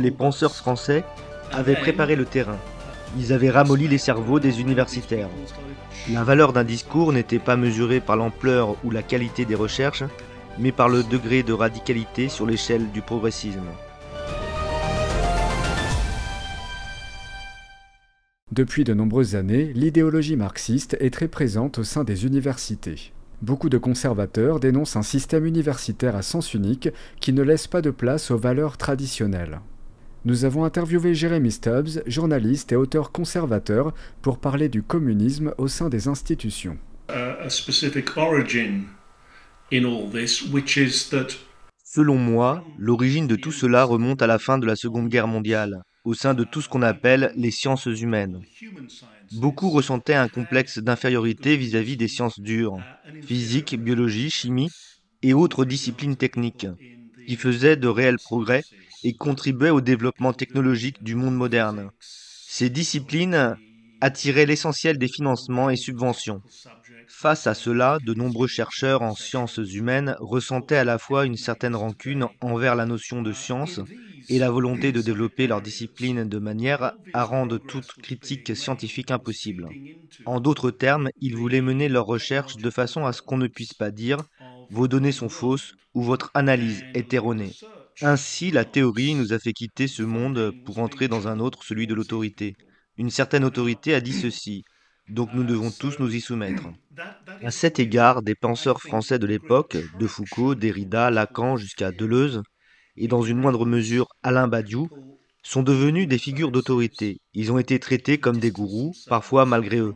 Les penseurs français avaient préparé le terrain. Ils avaient ramolli les cerveaux des universitaires. La valeur d'un discours n'était pas mesurée par l'ampleur ou la qualité des recherches, mais par le degré de radicalité sur l'échelle du progressisme. Depuis de nombreuses années, l'idéologie marxiste est très présente au sein des universités. Beaucoup de conservateurs dénoncent un système universitaire à sens unique qui ne laisse pas de place aux valeurs traditionnelles. Nous avons interviewé Jeremy Stubbs, journaliste et auteur conservateur, pour parler du communisme au sein des institutions. Selon moi, l'origine de tout cela remonte à la fin de la Seconde Guerre mondiale, au sein de tout ce qu'on appelle les sciences humaines. Beaucoup ressentaient un complexe d'infériorité vis-à-vis des sciences dures, physique, biologie, chimie et autres disciplines techniques, qui faisaient de réels progrès et contribuaient au développement technologique du monde moderne. Ces disciplines attiraient l'essentiel des financements et subventions. Face à cela, de nombreux chercheurs en sciences humaines ressentaient à la fois une certaine rancune envers la notion de science et la volonté de développer leur discipline de manière à rendre toute critique scientifique impossible. En d'autres termes, ils voulaient mener leurs recherches de façon à ce qu'on ne puisse pas dire « vos données sont fausses » ou « votre analyse est erronée ». Ainsi, la théorie nous a fait quitter ce monde pour entrer dans un autre, celui de l'autorité. Une certaine autorité a dit ceci, donc nous devons tous nous y soumettre. À cet égard, des penseurs français de l'époque, de Foucault, Derrida, Lacan jusqu'à Deleuze, et dans une moindre mesure Alain Badiou, sont devenus des figures d'autorité. Ils ont été traités comme des gourous, parfois malgré eux.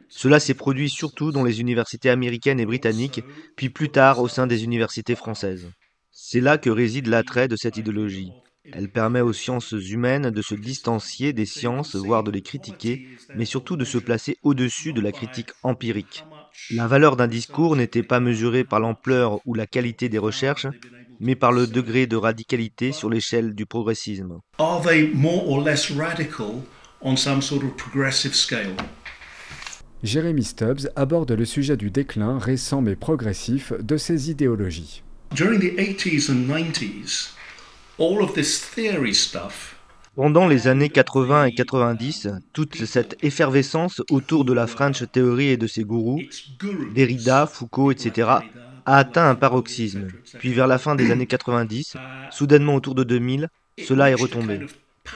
Cela s'est produit surtout dans les universités américaines et britanniques, puis plus tard au sein des universités françaises. C'est là que réside l'attrait de cette idéologie. Elle permet aux sciences humaines de se distancier des sciences, voire de les critiquer, mais surtout de se placer au-dessus de la critique empirique. La valeur d'un discours n'était pas mesurée par l'ampleur ou la qualité des recherches, mais par le degré de radicalité sur l'échelle du progressisme. Jeremy Stubbs aborde le sujet du déclin récent mais progressif de ces idéologies. Pendant les années 80 et 90, toute cette effervescence autour de la French Theory et de ses gourous, Derrida, Foucault, etc., a atteint un paroxysme. Puis vers la fin des années 90, soudainement autour de 2000, cela est retombé.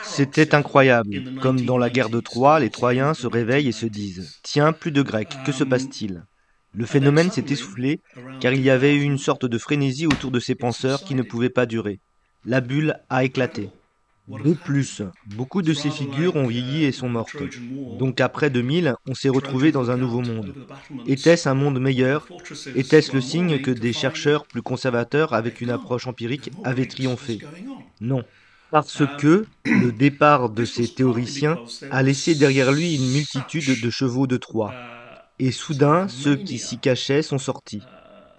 C'était incroyable. Comme dans la guerre de Troie, les Troyens se réveillent et se disent « Tiens, plus de Grecs, que se passe-t-il » Le phénomène s'est essoufflé car il y avait eu une sorte de frénésie autour de ces penseurs qui ne pouvait pas durer. La bulle a éclaté. De plus, beaucoup de ces figures ont vieilli et sont mortes. Donc après 2000, on s'est retrouvé dans un nouveau monde. Était-ce un monde meilleur? Était-ce le signe que des chercheurs plus conservateurs avec une approche empirique avaient triomphé? Non. Parce que le départ de ces théoriciens a laissé derrière lui une multitude de chevaux de Troie. Et soudain, ceux qui s'y cachaient sont sortis.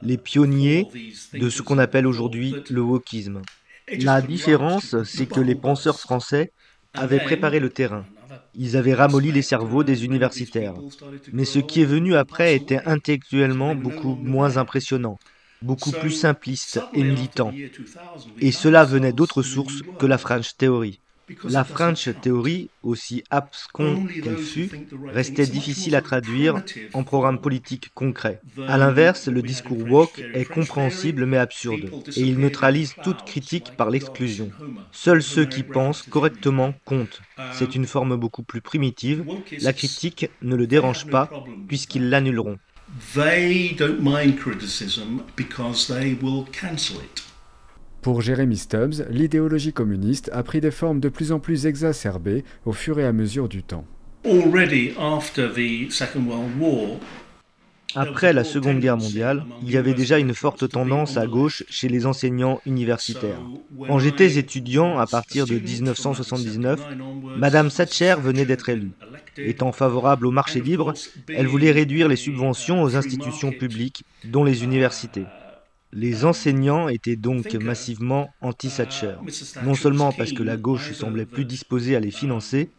Les pionniers de ce qu'on appelle aujourd'hui le wokisme. La différence, c'est que les penseurs français avaient préparé le terrain. Ils avaient ramolli les cerveaux des universitaires. Mais ce qui est venu après était intellectuellement beaucoup moins impressionnant, beaucoup plus simpliste et militant. Et cela venait d'autres sources que la French Theory. La French Theory, aussi abscon qu'elle fut, restait difficile à traduire en programme politique concret. À l'inverse, le discours woke est compréhensible mais absurde, et il neutralise toute critique par l'exclusion. Seuls ceux qui pensent correctement comptent. C'est une forme beaucoup plus primitive. La critique ne le dérange pas, puisqu'ils l'annuleront. They don't mind criticism because they will cancel it. Pour Jeremy Stubbs, l'idéologie communiste a pris des formes de plus en plus exacerbées au fur et à mesure du temps. Après la Seconde Guerre mondiale, il y avait déjà une forte tendance à gauche chez les enseignants universitaires. Quand j'étais étudiant, à partir de 1979, Madame Thatcher venait d'être élue. Étant favorable au marché libre, elle voulait réduire les subventions aux institutions publiques, dont les universités. Les enseignants étaient donc massivement anti-Thatcher, non seulement parce que la gauche semblait plus disposée à les financer,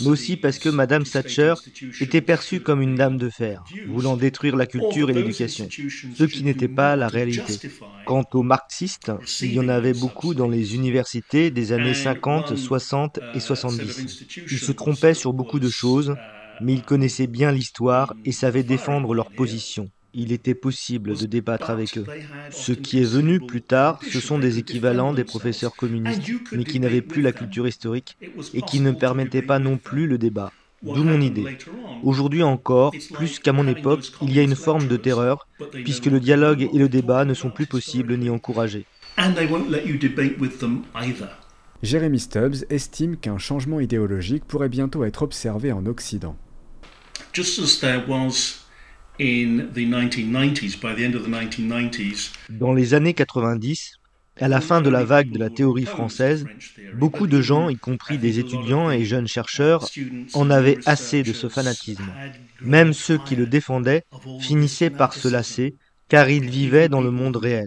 mais aussi parce que Madame Thatcher était perçue comme une dame de fer, voulant détruire la culture et l'éducation, ce qui n'était pas la réalité. Quant aux marxistes, il y en avait beaucoup dans les universités des années 50, 60 et 70. Ils se trompaient sur beaucoup de choses, mais ils connaissaient bien l'histoire et savaient défendre leur position. Il était possible de débattre avec eux. Ce qui est venu plus tard, ce sont des équivalents des professeurs communistes, mais qui n'avaient plus la culture historique et qui ne permettaient pas non plus le débat. D'où mon idée. Aujourd'hui encore, plus qu'à mon époque, il y a une forme de terreur, puisque le dialogue et le débat ne sont plus possibles ni encouragés. Jeremy Stubbs estime qu'un changement idéologique pourrait bientôt être observé en Occident. Dans les années 90, à la fin de la vague de la théorie française, beaucoup de gens, y compris des étudiants et jeunes chercheurs, en avaient assez de ce fanatisme. Même ceux qui le défendaient finissaient par se lasser, car ils vivaient dans le monde réel.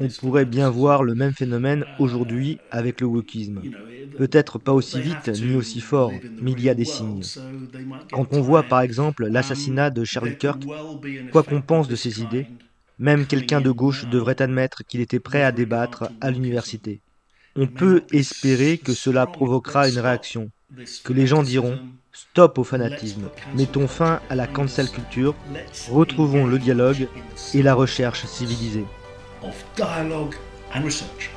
On pourrait bien voir le même phénomène aujourd'hui avec le wokisme. Peut-être pas aussi vite ni aussi fort, mais il y a des signes. Quand on voit par exemple l'assassinat de Charlie Kirk, quoi qu'on pense de ses idées, même quelqu'un de gauche devrait admettre qu'il était prêt à débattre à l'université. On peut espérer que cela provoquera une réaction, que les gens diront « Stop au fanatisme, mettons fin à la cancel culture, retrouvons le dialogue et la recherche civilisée ». Of dialogue and research.